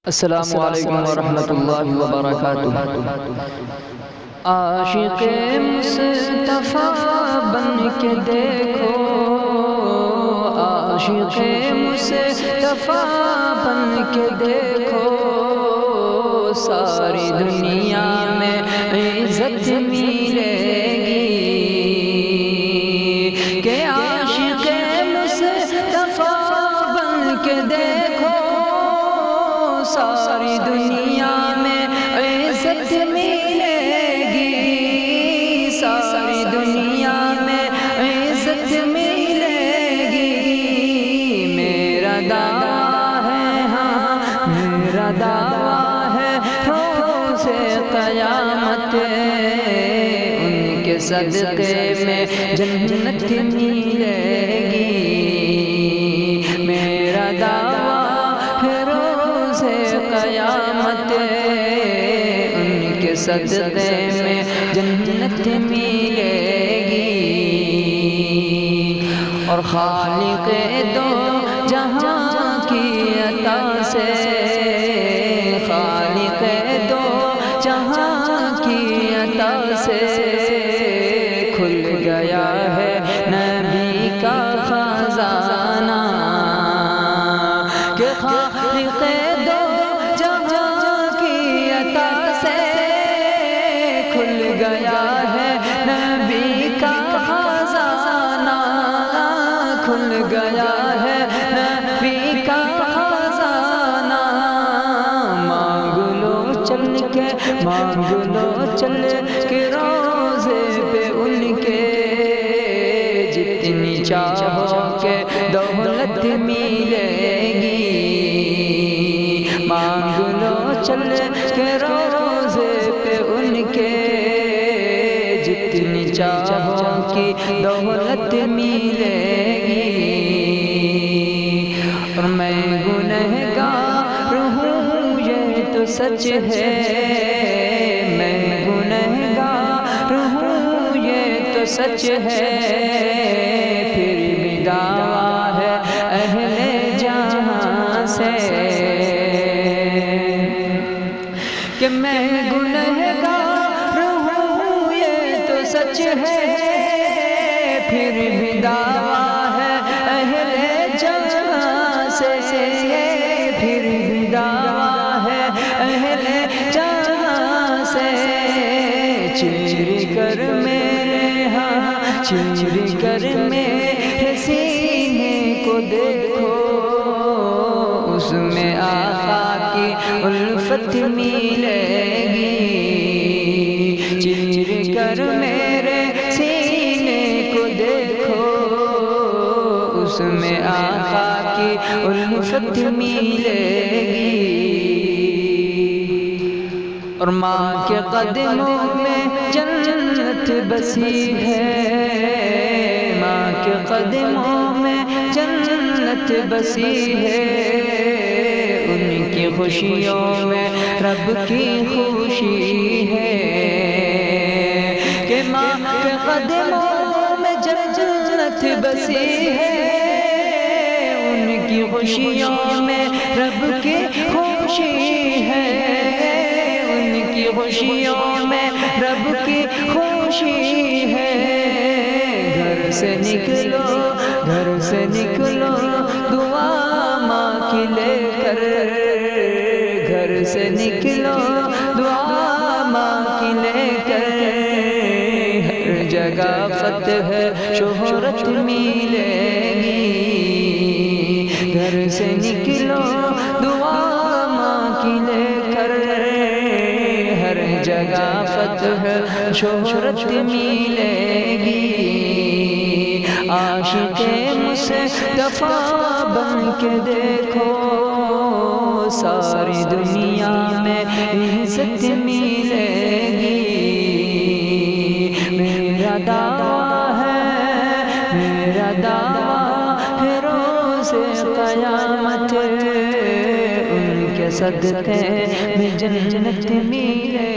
السلام علیکم ورحمۃ اللہ وبرکاتہ۔ عاشق مصطفیٰ بن کے دیکھو، عاشق مصطفیٰ بن کے دیکھو، ساری دنیا میں عزت ملے گی کہ عاشق مصطفیٰ بن کے دیکھو، ساری دنیا میں عزت ملے گی، ساری دنیا میں عزت ملے گی۔ میرا دعویٰ ہے، ہاں میرا دعویٰ ہے، روز قیامت ان کے صدقے میں جنت ملے گی۔ میرا دعویٰ ہے، روز قیامت ان کے صدقے میں جنت ملے گی۔ اور خالق دو جہاں کی عطا سے، خالق دو جہاں کی عطا سے کھل گیا ہے نبی کا خزانہ، کہ خالق دو جہاں کی عطا سے کھل گیا ہے نبی کا خزانہ، کھل گیا ہے نبی کا خزانہ۔ مانگ لو چل کے، مانگ لو چل کے روزے پہ ان کے، جتنی چاہو کہ دولت ملے گی۔ مانگ لو چل کے روزے پہ ان کے، جتنی چاہو کہ دولت ملے گی۔ اور میں گنہگار ہوں یہ تو سچ ہے، میں گنہگار ہوں یہ تو سچ ہے، پھر بھی دعویٰ ہے اہل جہاں سے کہ میں گنہگار ہوں یہ تو سچ ہے، پھر بھی دعویٰ ہے اہل جہاں سے، پھر بھی دعویٰ ہے اہل جہاں سے۔ چیر کر میرے، ہاں چیر کر میرے سینے کو دیکھو، اس میں آقا کی الفت ملے گی۔ چیر کر میرے سینے کو دیکھو، اس میں آقا کی الفت ملے گی۔ اور ماں کے قدموں میں جنت بسی ہے، ماں کے قدموں میں جنت بسی ہے، ان کی خوشیوں میں رب کی خوشی ہے، کہ ماں کے قدموں میں جنت بسی ہے، ان کی خوشیوں میں رب کی خوشی ہے، ان کی خوشیوں میں رب کی خوشی ہے۔ گھر سے نکلو، گھر سے نکلو دعا ماں کی لے کر، گھر سے نکلو دعا ماں کی لے کر، ہر جگہ فتح شہرت ملے گی۔ گھر سے نکلو دعا ماں کی لے کر، ہر جگہ فتح شہرت ملے گی۔ عاشق مصطفیٰ بن کے دیکھو، ساری دنیا میں عزت ملے گی۔ میرا دعویٰ ہے، میرا دعویٰ ہے، روز قیامت ان کے صدقے میں جنت ملے